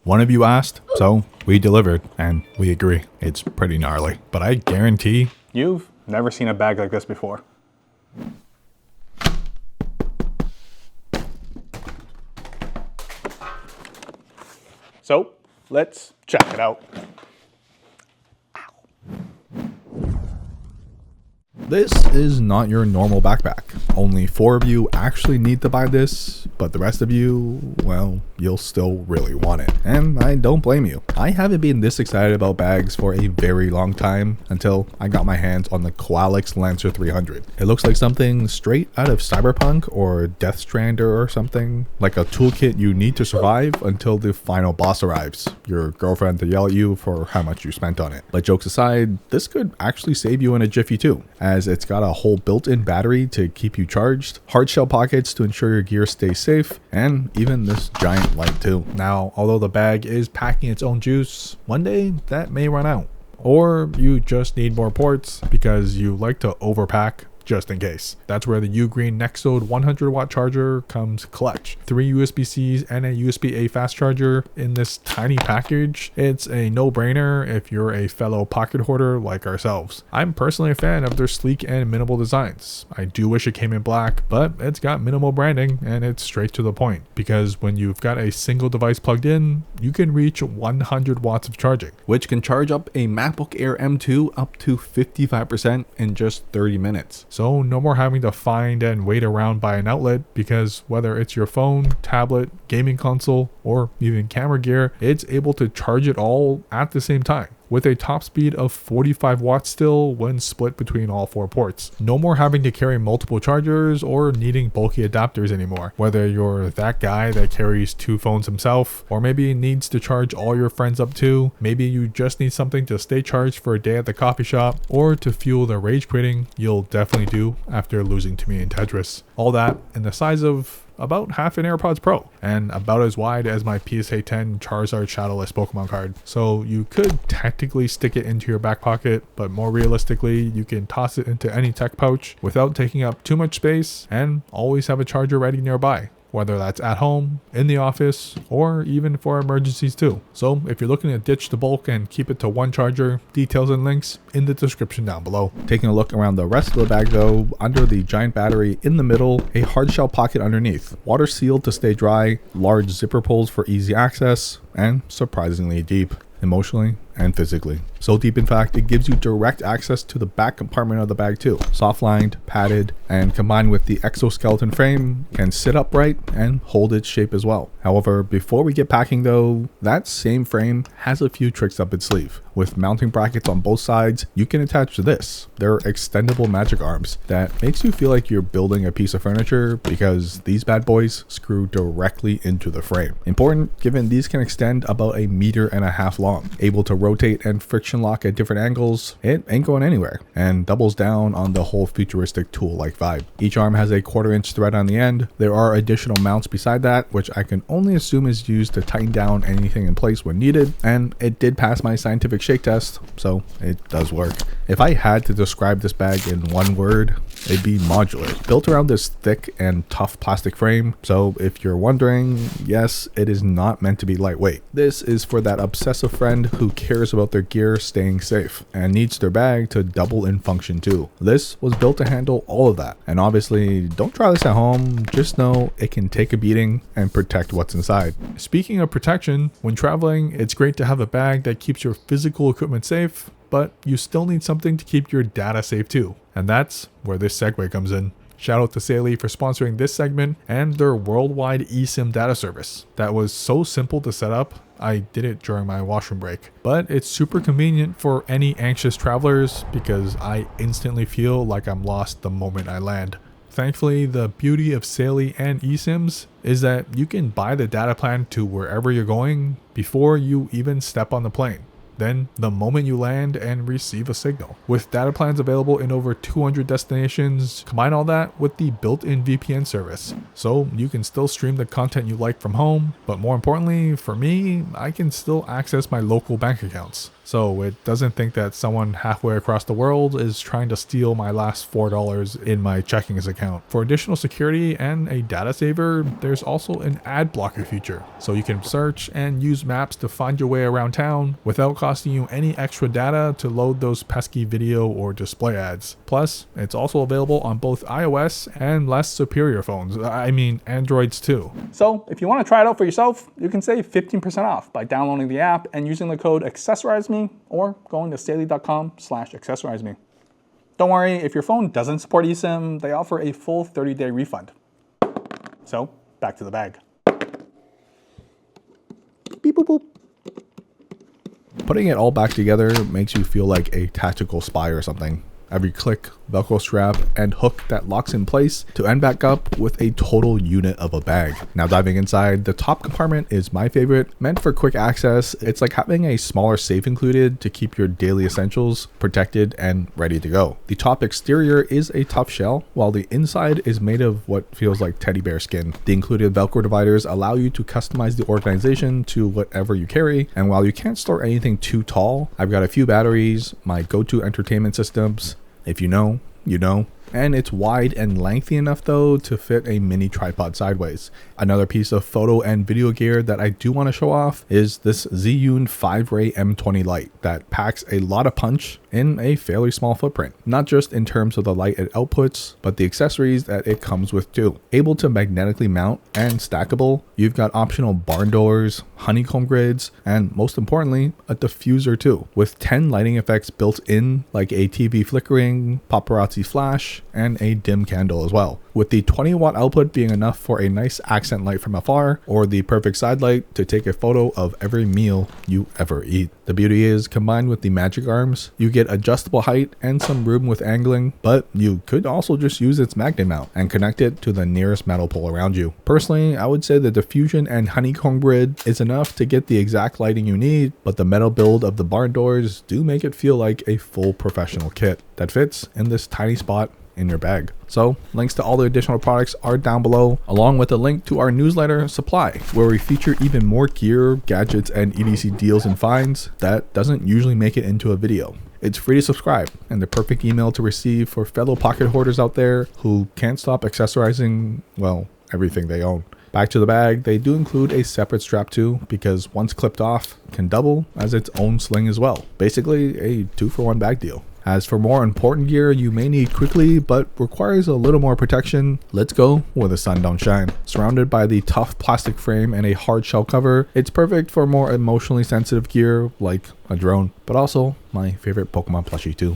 One of you asked, so we delivered, and we agree. It's pretty gnarly, but I guarantee you've never seen a bag like this before. So let's check it out. This is not your normal backpack. Only 4 of you actually need to buy this, but the rest of you, well, you'll still really want it. And I don't blame you. I haven't been this excited about bags for a very long time until I got my hands on the Coalax Lancer300. It looks like something straight out of Cyberpunk or Death Stranding or something. Like a toolkit you need to survive until the final boss arrives. Your girlfriend to yell at you for how much you spent on it. But jokes aside, this could actually save you in a jiffy too, as it's got a whole built-in battery to keep you charged, hard shell pockets to ensure your gear stays safe, and even this giant light too. Now, although the bag is packing its own juice, one day that may run out. Or you just need more ports because you like to overpack just in case. That's where the Ugreen Nexode 100 watt charger comes clutch. 3 USB-Cs and a USB-A fast charger in this tiny package. It's a no-brainer if you're a fellow pocket hoarder like ourselves. I'm personally a fan of their sleek and minimal designs. I do wish it came in black, but it's got minimal branding and it's straight to the point, because when you've got a single device plugged in, you can reach 100 watts of charging, which can charge up a MacBook Air M2 up to 55% in just 30 minutes. So no more having to find and wait around by an outlet, because whether it's your phone, tablet, gaming console, or even camera gear, it's able to charge it all at the same time, with a top speed of 45 watts still when split between all 4 ports. No more having to carry multiple chargers or needing bulky adapters anymore. Whether you're that guy that carries 2 phones himself, or maybe needs to charge all your friends up too, maybe you just need something to stay charged for a day at the coffee shop, or to fuel the rage quitting you'll definitely do after losing to me in Tetris. All that in the size of about half an AirPods Pro, and about as wide as my PSA 10 Charizard Shadowless Pokemon card. So you could technically stick it into your back pocket, but more realistically, you can toss it into any tech pouch without taking up too much space, and always have a charger ready nearby, whether that's at home, in the office, or even for emergencies too. So if you're looking to ditch the bulk and keep it to one charger, details and links in the description down below. Taking a look around the rest of the bag though, under the giant battery in the middle, a hard shell pocket underneath, water sealed to stay dry, large zipper pulls for easy access, and surprisingly deep, emotionally and physically. So deep in fact, it gives you direct access to the back compartment of the bag too. Soft lined, padded, and combined with the exoskeleton frame, can sit upright and hold its shape as well. However, before we get packing though, that same frame has a few tricks up its sleeve. With mounting brackets on both sides, you can attach to this. They're extendable magic arms that makes you feel like you're building a piece of furniture, because these bad boys screw directly into the frame. Important, given these can extend about 1.5 meters long, able to rotate and friction lock at different angles. It ain't going anywhere, and doubles down on the whole futuristic tool-like vibe. Each arm has a 1/4 inch thread on the end. There are additional mounts beside that, which I can only assume is used to tighten down anything in place when needed, and it did pass my scientific shake test, so it does work. If I had to describe this bag in one word, it'd be modular. Built around this thick and tough plastic frame, so if you're wondering, yes, it is not meant to be lightweight. This is for that obsessive friend who cares about their gear staying safe and needs their bag to double in function too. This was built to handle all of that, and obviously don't try this at home, just know it can take a beating and protect what's inside. Speaking of protection, when traveling, it's great to have a bag that keeps your physical equipment safe, but you still need something to keep your data safe too. And that's where this segue comes in. Shout out to Saily for sponsoring this segment and their worldwide eSIM data service. That was so simple to set up, I did it during my washroom break. But it's super convenient for any anxious travelers, because I instantly feel like I'm lost the moment I land. Thankfully, the beauty of Saily and eSIMs is that you can buy the data plan to wherever you're going before you even step on the plane. Then, the moment you land and receive a signal. With data plans available in over 200 destinations, combine all that with the built-in VPN service. So you can still stream the content you like from home, but more importantly, for me, I can still access my local bank accounts. so it doesn't think that someone halfway across the world is trying to steal my last $4 in my checkings account. For additional security and a data saver, there's also an ad blocker feature, so you can search and use maps to find your way around town without costing you any extra data to load those pesky video or display ads. Plus, it's also available on both iOS and less superior phones, I mean Androids too. So if you want to try it out for yourself, you can save 15% off by downloading the app and using the code AccessorizeMe or going to saily.com/accessorizeme. Don't worry, if your phone doesn't support eSIM, they offer a full 30-day refund. So, back to the bag. Beep boop boop. Putting it all back together makes you feel like a tactical spy or something. Every click, Velcro strap, and hook that locks in place to end back up with a total unit of a bag. Now diving inside, the top compartment is my favorite. Meant for quick access, it's like having a smaller safe included to keep your daily essentials protected and ready to go. The top exterior is a tough shell, while the inside is made of what feels like teddy bear skin. The included Velcro dividers allow you to customize the organization to whatever you carry, and while you can't store anything too tall, I've got a few batteries, my go-to entertainment systems. If you know, you know. And it's wide and lengthy enough though to fit a mini tripod sideways. Another piece of photo and video gear that I do want to show off is this ZHIYUN FIVERAY M20 light that packs a lot of punch in a fairly small footprint. Not just in terms of the light it outputs, but the accessories that it comes with too. Able to magnetically mount and stackable, you've got optional barn doors, honeycomb grids, and most importantly, a diffuser too, with 10 lighting effects built in like a TV flickering, paparazzi flash, and a dim candle as well, with the 20-watt output being enough for a nice accent light from afar or the perfect side light to take a photo of every meal you ever eat. The beauty is, combined with the magic arms, you get adjustable height and some room with angling, but you could also just use its magnet mount and connect it to the nearest metal pole around you. Personally, I would say the diffusion and honeycomb grid is enough to get the exact lighting you need, but the metal build of the barn doors do make it feel like a full professional kit that fits in this tiny spot in your bag. So links to all the additional products are down below, along with a link to our newsletter SPPLY, where we feature even more gear, gadgets, and EDC deals and finds that doesn't usually make it into a video. It's free to subscribe and the perfect email to receive for fellow pocket hoarders out there who can't stop accessorizing, well, everything they own. Back to the bag, they do include a separate strap too, because once clipped off, can double as its own sling as well. Basically a 2-for-1 bag deal. As for more important gear you may need quickly but requires a little more protection, let's go where the sun don't shine. Surrounded by the tough plastic frame and a hard shell cover, it's perfect for more emotionally sensitive gear like a drone, but also my favorite Pokemon plushie too.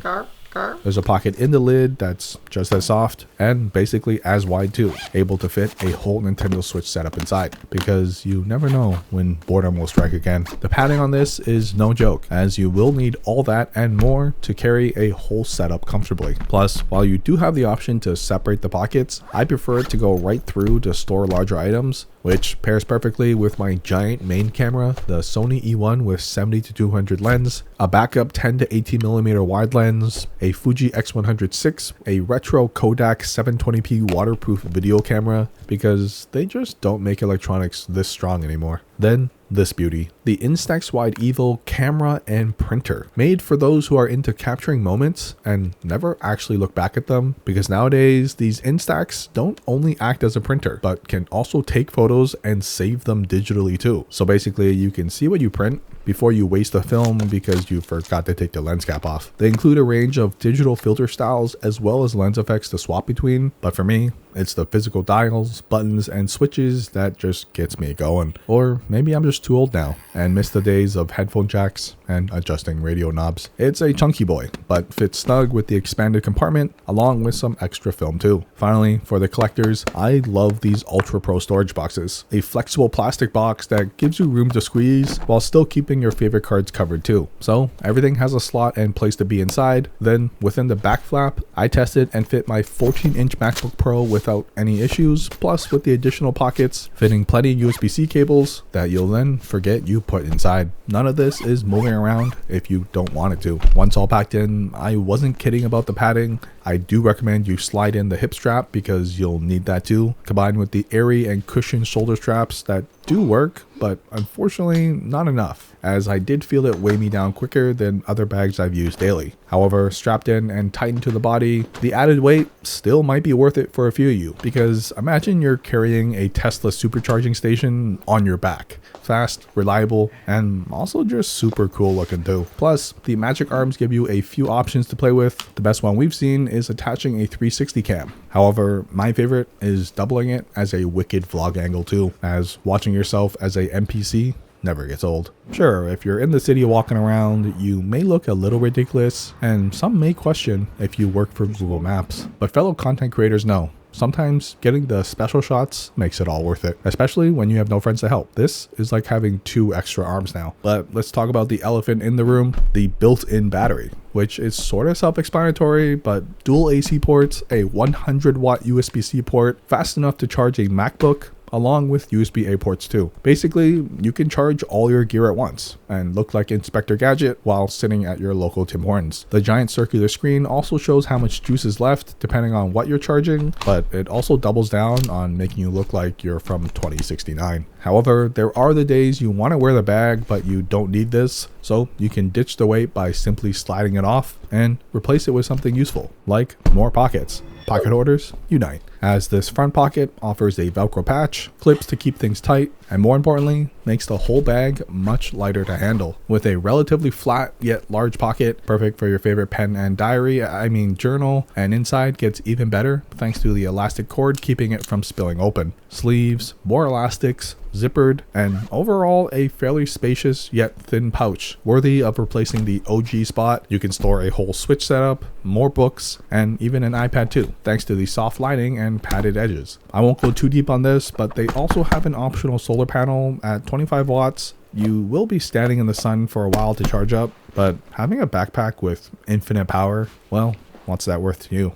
There's a pocket in the lid that's just as soft and basically as wide too, able to fit a whole Nintendo Switch setup inside, because you never know when boredom will strike again. The padding on this is no joke, as you will need all that and more to carry a whole setup comfortably. Plus, while you do have the option to separate the pockets, I prefer it to go right through to store larger items, which pairs perfectly with my giant main camera, the Sony E1 with 70-200 lens, a backup 10-18mm wide lens, a Fuji X100 a retro Kodak 720p waterproof video camera, because they just don't make electronics this strong anymore. Then this beauty, the Instax Wide Evo camera and printer, made for those who are into capturing moments and never actually look back at them, because nowadays these Instax don't only act as a printer but can also take photos and save them digitally too. So basically you can see what you print before you waste the film because you forgot to take the lens cap off. They include a range of digital filter styles as well as lens effects to swap between, but for me, it's the physical dials, buttons, and switches that just gets me going. Or maybe I'm just too old now and miss the days of headphone jacks and adjusting radio knobs. It's a chunky boy, but fits snug with the expanded compartment along with some extra film too. Finally, for the collectors, I love these Ultra Pro storage boxes. A flexible plastic box that gives you room to squeeze while still keeping your favorite cards covered too. So everything has a slot and place to be inside. Then within the back flap, I tested and fit my 14-inch MacBook Pro without any issues, plus with the additional pockets, fitting plenty of USB-C cables that you'll then forget you put inside. None of this is moving around if you don't want it to. Once all packed in, I wasn't kidding about the padding. I do recommend you slide in the hip strap because you'll need that too, combined with the airy and cushioned shoulder straps that do work, but unfortunately not enough, as I did feel it weigh me down quicker than other bags I've used daily. However, strapped in and tightened to the body, the added weight still might be worth it for a few of you, because imagine you're carrying a Tesla supercharging station on your back. Fast, reliable, and also just super cool looking too. Plus, the Magic arms give you a few options to play with. The best one we've seen is attaching a 360 cam. However, my favorite is doubling it as a wicked vlog angle too, as watching yourself as a NPC never gets old. Sure, if you're in the city walking around, you may look a little ridiculous, and some may question if you work for Google Maps. But fellow content creators know, sometimes getting the special shots makes it all worth it, especially when you have no friends to help. This is like having 2 extra arms now. But let's talk about the elephant in the room, the built-in battery, which is sort of self-explanatory, but dual AC ports, a 100-watt USB-C port, fast enough to charge a MacBook, along with USB-A ports too. Basically, you can charge all your gear at once and look like Inspector Gadget while sitting at your local Tim Hortons. The giant circular screen also shows how much juice is left depending on what you're charging, but it also doubles down on making you look like you're from 2069. However, there are the days you want to wear the bag, but you don't need this, so you can ditch the weight by simply sliding it off and replace it with something useful, like more pockets. Pocket hoarders, unite, as this front pocket offers a Velcro patch, clips to keep things tight, and more importantly, makes the whole bag much lighter to handle. With a relatively flat yet large pocket, perfect for your favorite pen and journal, and inside gets even better thanks to the elastic cord keeping it from spilling open. Sleeves, more elastics, zippered, and overall a fairly spacious yet thin pouch, worthy of replacing the OG spot. You can store a whole Switch setup, more books, and even an iPad too, thanks to the soft lining and padded edges. I won't go too deep on this, but they also have an optional solar panel at 25 watts. You will be standing in the sun for a while to charge up, but having a backpack with infinite power, well, what's that worth to you?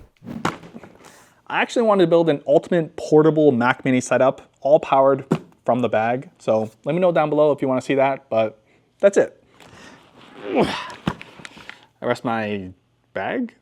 I actually wanted to build an ultimate portable Mac Mini setup, all powered from the bag. So let me know down below if you want to see that, but that's it. I rest my bag.